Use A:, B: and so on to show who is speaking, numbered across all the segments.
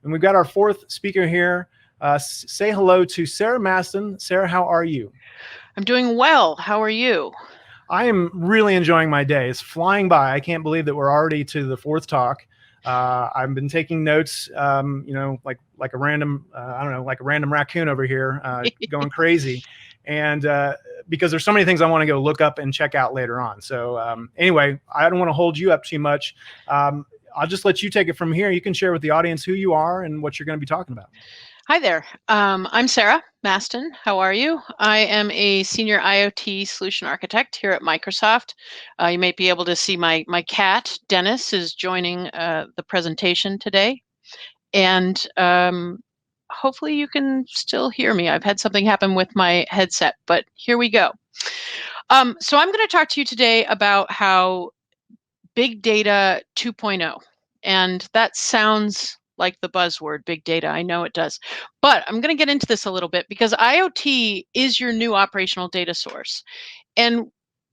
A: And we've got our fourth speaker here. Say hello to Sarah Maston. Sarah, how are you?
B: I'm doing well. How are you?
A: I am really enjoying my day. It's flying by. I can't believe that we're already to the fourth talk. I've been taking notes, like a random, I don't know, like a random raccoon over here, going crazy. And because there's so many things I want to go look up and check out later on. So anyway, I don't want to hold you up too much. I'll just let you take it from here. You can share with the audience who you are and what you're going to be talking about.
B: Hi there. I'm Sarah Maston. How are you? I am a senior IoT solution architect here at Microsoft. You may be able to see my cat, Dennis, is joining the presentation today. And hopefully you can still hear me. I've had something happen with my headset, but here we go. So I'm going to talk to you today about how Big Data 2.0, and that sounds like the buzzword, big data. I know it does. But I'm going to get into this a little bit because IoT is your new operational data source. And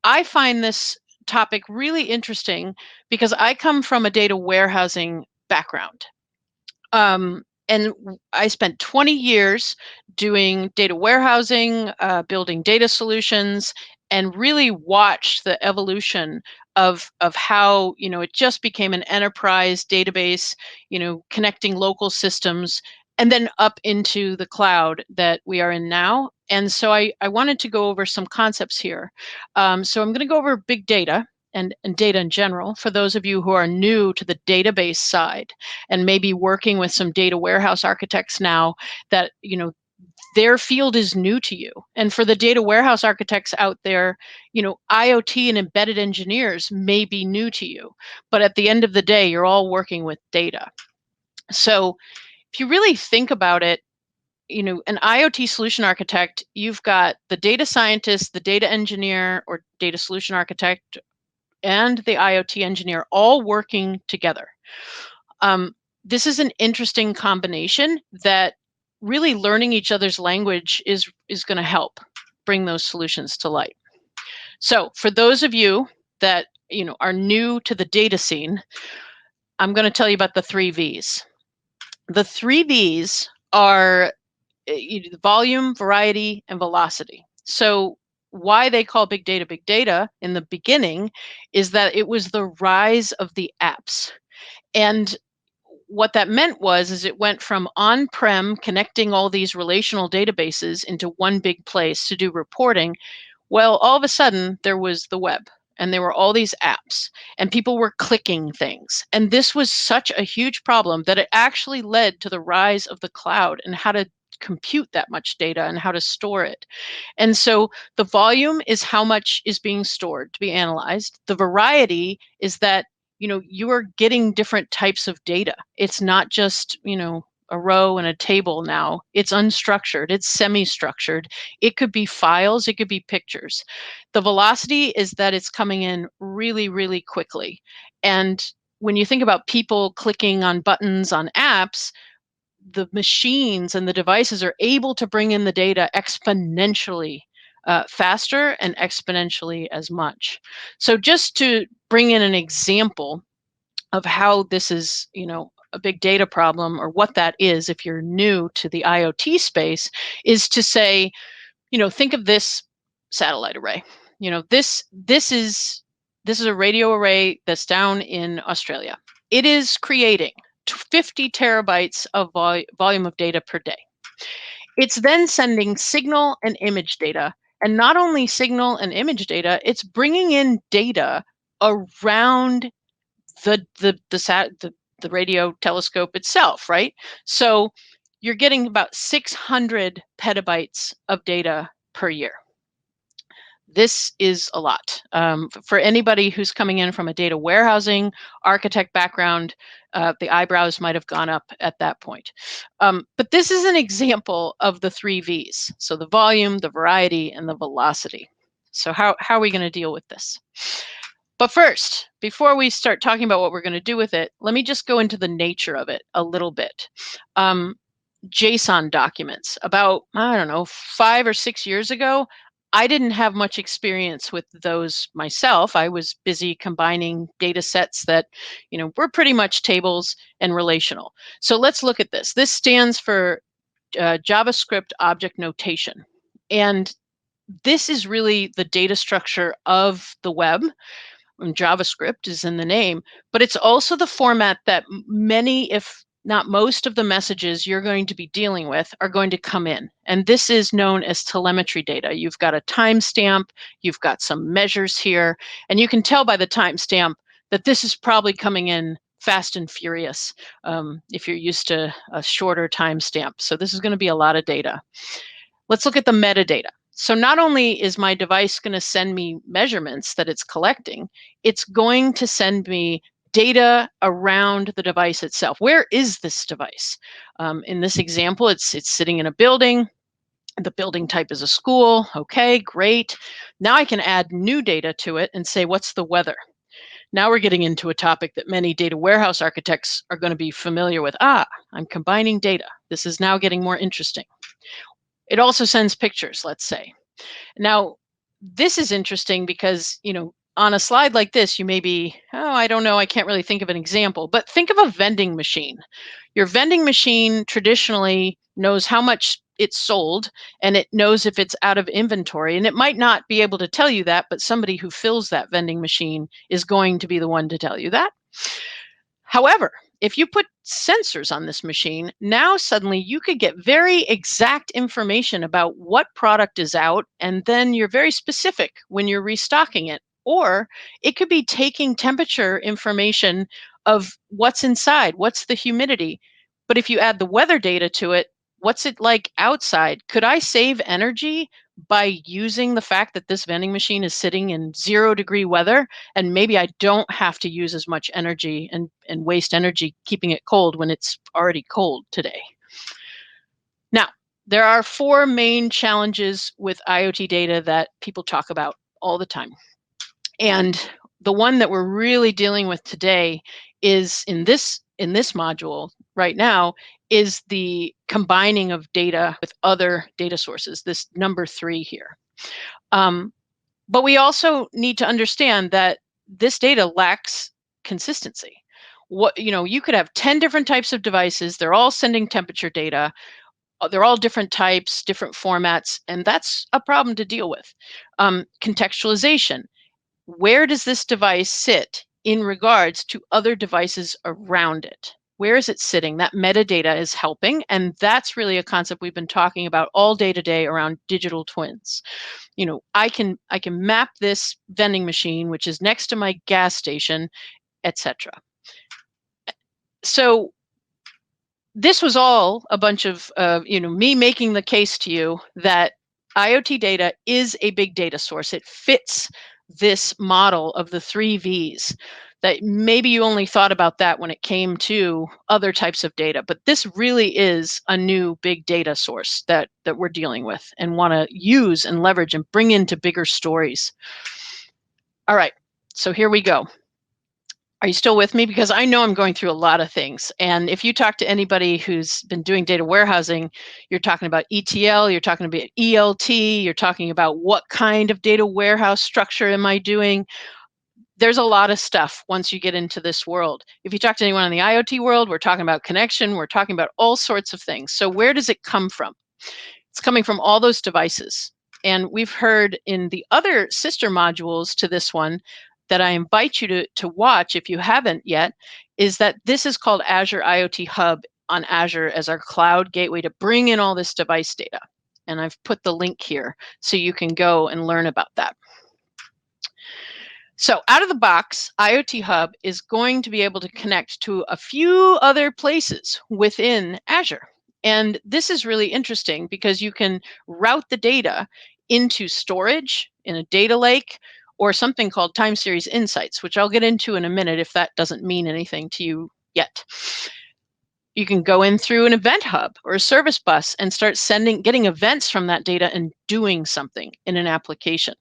B: I find this topic really interesting because I come from a data warehousing background. And I spent 20 years doing data warehousing, building data solutions, and really watched the evolution of how it just became an enterprise database, connecting local systems, and then up into the cloud that we are in now. And so I wanted to go over some concepts here. So I'm going to go over big data and data in general for those of you who are new to the database side and maybe working with some data warehouse architects now that their field is new to you. And for the data warehouse architects out there, IoT and embedded engineers may be new to you, but at the end of the day, you're all working with data. So if you really think about it, an IoT solution architect, you've got the data scientist, the data engineer or data solution architect, and the IoT engineer all working together. This is an interesting combination that really learning each other's language is going to help bring those solutions to light. So for those of you that are new to the data scene, I'm going to tell you about the 3 V's. The 3 V's are volume, variety, and velocity. So why they call big data in the beginning is that it was the rise of the apps. And what that meant is it went from on-prem connecting all these relational databases into one big place to do reporting. Well, all of a sudden there was the web and there were all these apps and people were clicking things. And this was such a huge problem that it actually led to the rise of the cloud and how to compute that much data and how to store it. And so the volume is how much is being stored to be analyzed. The variety is that you are getting different types of data. It's not just a row and a table now. It's unstructured, it's semi-structured. It could be files, it could be pictures. The velocity is that it's coming in really, really quickly. And when you think about people clicking on buttons on apps, the machines and the devices are able to bring in the data exponentially faster and exponentially as much. So just to bring in an example of how this is, a big data problem or what that is if you're new to the IoT space is to say, think of this satellite array. This is a radio array that's down in Australia. It is creating 50 terabytes of volume of data per day. It's then sending signal and image data. And not only signal and image data, it's bringing in data around the radio telescope itself, right? So you're getting about 600 petabytes of data per year. This is a lot. For anybody who's coming in from a data warehousing architect background, the eyebrows might have gone up at that point. But this is an example of the 3 V's. So the volume, the variety, and the velocity. So how are we going to deal with this? But first, before we start talking about what we're going to do with it, let me just go into the nature of it a little bit. JSON documents. About, 5 or 6 years ago, I didn't have much experience with those myself. I was busy combining data sets that, were pretty much tables and relational. So let's look at this. This stands for JavaScript object notation. And this is really the data structure of the web. And JavaScript is in the name, but it's also the format that many, if not most, of the messages you're going to be dealing with are going to come in. And this is known as telemetry data. You've got a timestamp, you've got some measures here, and you can tell by the timestamp that this is probably coming in fast and furious if you're used to a shorter timestamp. So this is going to be a lot of data. Let's look at the metadata. So not only is my device going to send me measurements that it's collecting, it's going to send me data around the device itself. Where is this device? In this example, it's sitting in a building. The building type is a school. Okay, great. Now I can add new data to it and say, what's the weather? Now we're getting into a topic that many data warehouse architects are going to be familiar with. I'm combining data. This is now getting more interesting. It also sends pictures, let's say. Now, this is interesting because, on a slide like this, you may be, I don't know, I can't really think of an example, but think of a vending machine. Your vending machine traditionally knows how much it's sold, and it knows if it's out of inventory, and it might not be able to tell you that, but somebody who fills that vending machine is going to be the one to tell you that. However, if you put sensors on this machine, now suddenly you could get very exact information about what product is out, and then you're very specific when you're restocking it. Or it could be taking temperature information of what's inside, what's the humidity. But if you add the weather data to it, what's it like outside? Could I save energy by using the fact that this vending machine is sitting in 0-degree weather? And maybe I don't have to use as much energy and waste energy keeping it cold when it's already cold today. Now, there are 4 main challenges with IoT data that people talk about all the time. And the one that we're really dealing with today is in this module right now is the combining of data with other data sources, this number 3 here. But we also need to understand that this data lacks consistency. You could have 10 different types of devices, they're all sending temperature data, they're all different types, different formats, and that's a problem to deal with. Contextualization. Where does this device sit in regards to other devices around it? Where is it sitting? That metadata is helping, and that's really a concept we've been talking about all day today around digital twins. I can map this vending machine, which is next to my gas station, etc. So this was all a bunch of me making the case to you that IoT data is a big data source. It fits this model of the 3 V's. That maybe you only thought about that when it came to other types of data, but this really is a new big data source that we're dealing with and want to use and leverage and bring into bigger stories. All right, so here we go. Are you still with me? Because I know I'm going through a lot of things. And if you talk to anybody who's been doing data warehousing, you're talking about ETL, you're talking about ELT, you're talking about what kind of data warehouse structure am I doing? There's a lot of stuff once you get into this world. If you talk to anyone in the IoT world, we're talking about connection, we're talking about all sorts of things. So where does it come from? It's coming from all those devices. And we've heard in the other sister modules to this one that I invite you to watch if you haven't yet, is that this is called Azure IoT Hub on Azure as our cloud gateway to bring in all this device data. And I've put the link here so you can go and learn about that. So out of the box, IoT Hub is going to be able to connect to a few other places within Azure. And this is really interesting because you can route the data into storage in a data lake or something called time series insights, which I'll get into in a minute if that doesn't mean anything to you yet. You can go in through an event hub or a service bus and start getting events from that data and doing something in an application.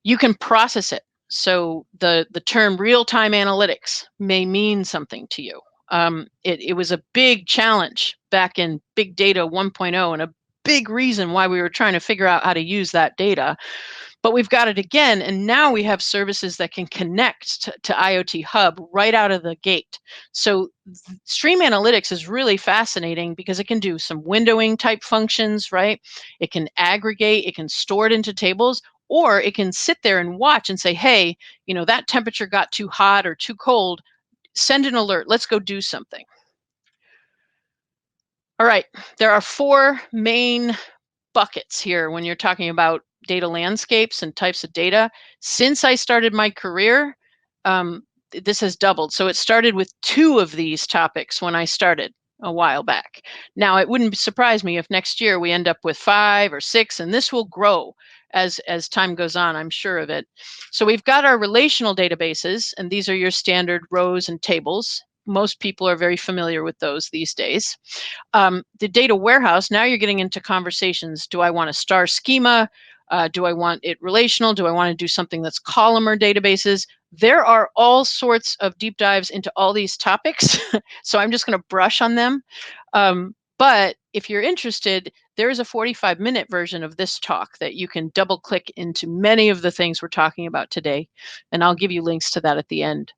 B: You can process it. So the term real-time analytics may mean something to you. It was a big challenge back in Big Data 1.0 and a big reason why we were trying to figure out how to use that data. But we've got it again, and now we have services that can connect to IoT Hub right out of the gate. So Stream Analytics is really fascinating because it can do some windowing type functions, right? It can aggregate, it can store it into tables, or it can sit there and watch and say, hey, that temperature got too hot or too cold. Send an alert. Let's go do something. All right, there are 4 main buckets here when you're talking about data landscapes and types of data. Since I started my career, this has doubled. So it started with 2 of these topics when I started a while back. Now, it wouldn't surprise me if next year we end up with 5 or 6, and this will grow as time goes on, I'm sure of it. So we've got our relational databases, and these are your standard rows and tables. Most people are very familiar with those these days. The data warehouse, now you're getting into conversations. Do I want a star schema? Do I want it relational? Do I want to do something that's columnar databases? There are all sorts of deep dives into all these topics. So I'm just going to brush on them. But if you're interested, there is a 45-minute version of this talk that you can double click into many of the things we're talking about today. And I'll give you links to that at the end.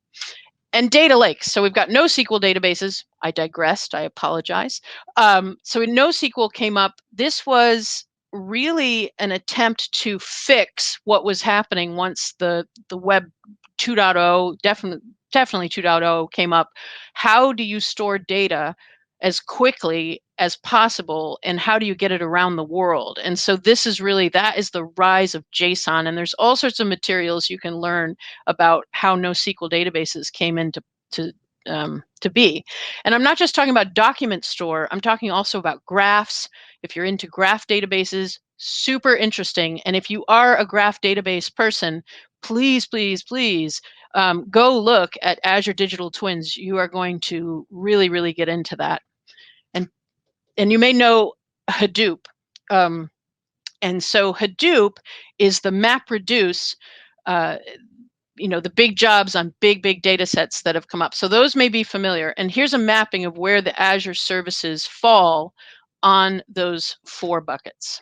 B: And data lakes. So we've got NoSQL databases. I digressed. I apologize. So when NoSQL came up, this was really an attempt to fix what was happening once the web 2.0, definitely 2.0 came up. How do you store data as quickly as possible, and how do you get it around the world? And so this is really, that is the rise of JSON, and there's all sorts of materials you can learn about how NoSQL databases came into to be. And I'm not just talking about document store, I'm talking also about graphs. If you're into graph databases, super interesting. And if you are a graph database person, please, please, please go look at Azure Digital Twins. You are going to really, really get into that. And you may know Hadoop. And so Hadoop is the MapReduce, the big jobs on big, big data sets that have come up. So those may be familiar. And here's a mapping of where the Azure services fall on those 4 buckets.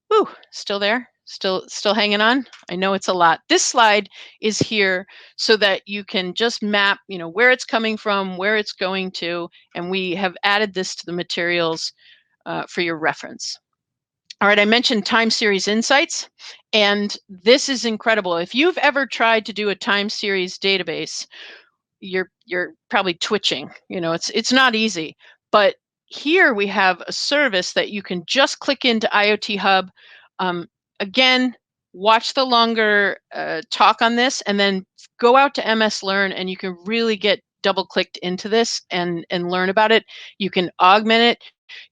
B: Whew, still there? Still hanging on? I know it's a lot. This slide is here so that you can just map, where it's coming from, where it's going to, and we have added this to the materials for your reference. All right, I mentioned time series insights, and this is incredible. If you've ever tried to do a time series database, you're probably twitching. It's not easy. But here we have a service that you can just click into IoT Hub. Again, watch the longer talk on this, and then go out to MS Learn, and you can really get double clicked into this and learn about it. You can augment it.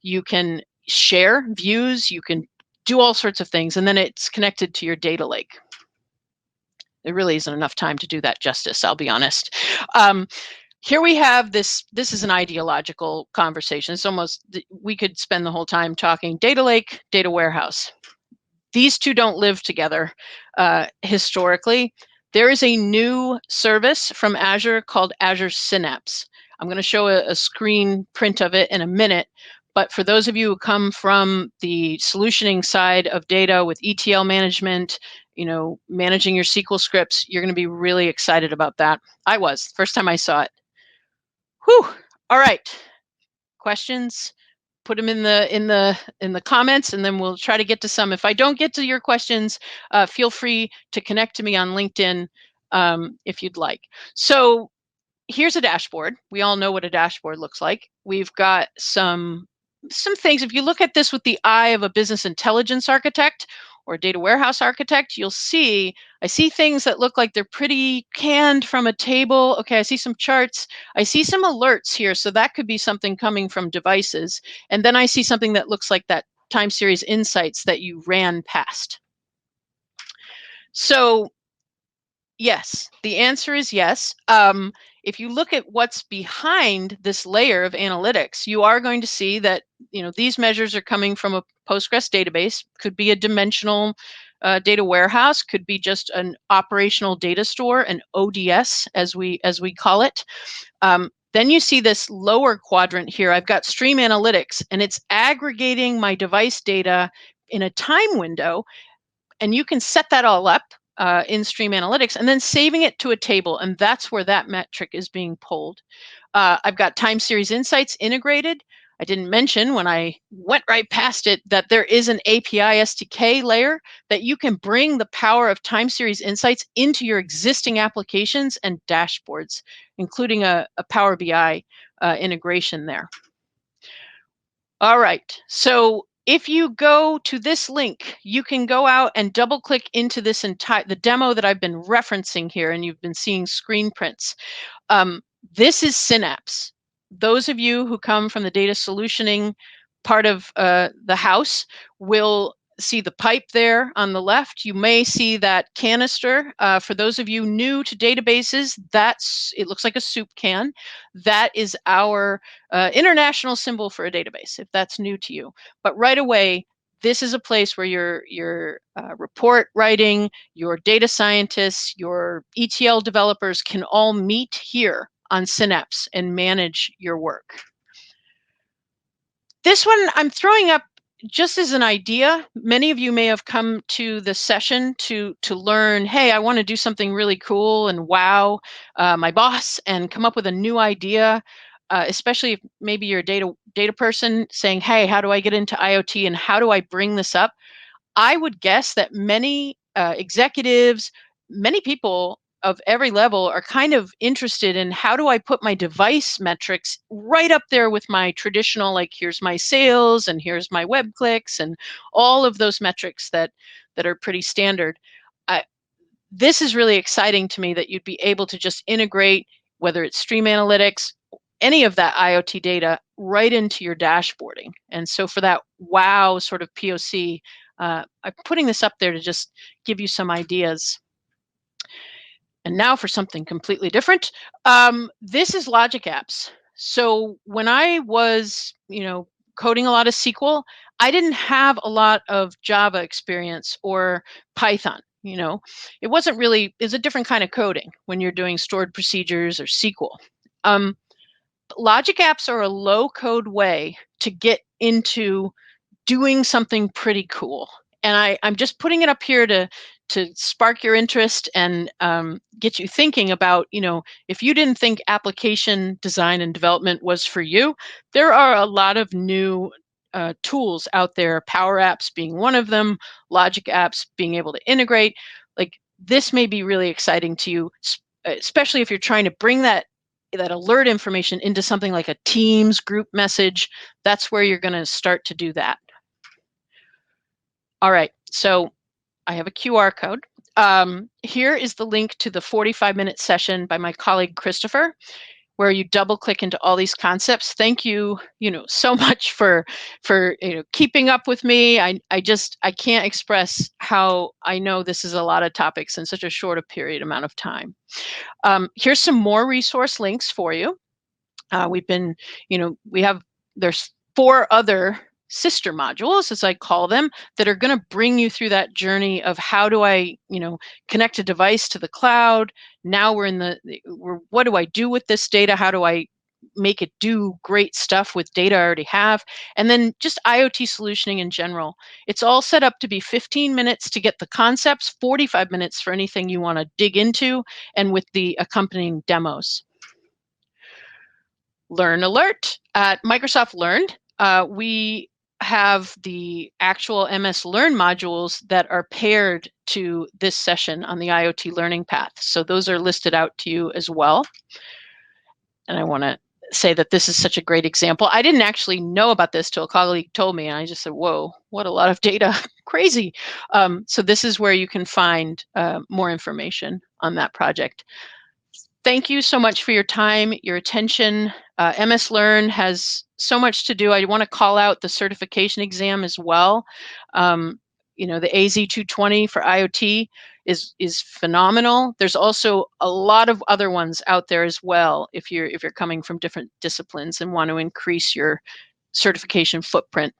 B: You can share views. You can do all sorts of things, and then it's connected to your data lake. There really isn't enough time to do that justice, I'll be honest. Here we have this is an ideological conversation. It's almost, we could spend the whole time talking data lake, data warehouse. These 2 don't live together historically. There is a new service from Azure called Azure Synapse. I'm going to show a screen print of it in a minute. But for those of you who come from the solutioning side of data with ETL management, managing your SQL scripts, you're going to be really excited about that. I was, first time I saw it. Whew. All right. Questions? Put them in the comments, and then we'll try to get to some. If I don't get to your questions, feel free to connect to me on LinkedIn if you'd like. So here's a dashboard. We all know what a dashboard looks like. We've got some things. If you look at this with the eye of a business intelligence architect or a data warehouse architect, you'll see, I see things that look like they're pretty canned from a table. Okay, I see some charts. I see some alerts here. So that could be something coming from devices. And then I see something that looks like that time series insights that you ran past. So yes, the answer is yes. If you look at what's behind this layer of analytics, you are going to see that these measures are coming from a Postgres database. Could be a dimensional data warehouse. Could be just an operational data store, an ODS as we call it. Then you see this lower quadrant here. I've got stream analytics, and it's aggregating my device data in a time window. And you can set that all up in stream analytics and then saving it to a table. And that's where that metric is being pulled. I've got time series insights integrated. I didn't mention when I went right past it that there is an API SDK layer that you can bring the power of time series insights into your existing applications and dashboards, including a Power BI integration there. All right, so if you go to this link, you can go out and double click into this the demo that I've been referencing here, and you've been seeing screen prints. This is Synapse. Those of you who come from the data solutioning part of the house will see the pipe there on the left. You may see that canister. For those of you new to databases, it looks like a soup can. That is our international symbol for a database, if that's new to you. But right away, this is a place where your report writing, your data scientists, your ETL developers can all meet here on Synapse and manage your work. This one I'm throwing up just as an idea. Many of you may have come to the session to learn, hey, I want to do something really cool and wow my boss and come up with a new idea, especially if maybe you're a data person saying, hey, how do I get into IoT and how do I bring this up? I would guess that many executives, many people of every level are kind of interested in how do I put my device metrics right up there with my traditional, like here's my sales and here's my web clicks and all of those metrics that are pretty standard. This is really exciting to me that you'd be able to just integrate, whether it's stream analytics, any of that IoT data right into your dashboarding. And so for that wow sort of POC, I'm putting this up there to just give you some ideas. And now for something completely different. This is Logic Apps. So when I was, coding a lot of SQL, I didn't have a lot of Java experience or Python. It wasn't really, it's a different kind of coding when you're doing stored procedures or SQL. Logic Apps are a low code way to get into doing something pretty cool. And I'm just putting it up here to spark your interest and get you thinking about, if you didn't think application design and development was for you, there are a lot of new tools out there, Power Apps being one of them, Logic Apps being able to integrate. Like this may be really exciting to you, especially if you're trying to bring that alert information into something like a Teams group message. That's where you're going to start to do that. All right, so I have a QR code. Here is the link to the 45-minute session by my colleague Christopher, where you double click into all these concepts. Thank you, so much for keeping up with me. I can't express how I know this is a lot of topics in such a short amount of time. Here's some more resource links for you. There's 4 other sister modules, as I call them, that are going to bring you through that journey of how do I, connect a device to the cloud. Now what do I do with this data? How do I make it do great stuff with data I already have? And then just IoT solutioning in general. It's all set up to be 15 minutes to get the concepts, 45 minutes for anything you want to dig into, and with the accompanying demos. Learn Alert. At Microsoft Learn, we have the actual MS Learn modules that are paired to this session on the IoT learning path. So those are listed out to you as well. And I want to say that this is such a great example. I didn't actually know about this till a colleague told me, and I just said, whoa, what a lot of data, crazy. So this is where you can find more information on that project. Thank you so much for your time, your attention. MS Learn has so much to do. I want to call out the certification exam as well. The AZ220 for IoT is phenomenal. There's also a lot of other ones out there as well if you're coming from different disciplines and want to increase your certification footprint.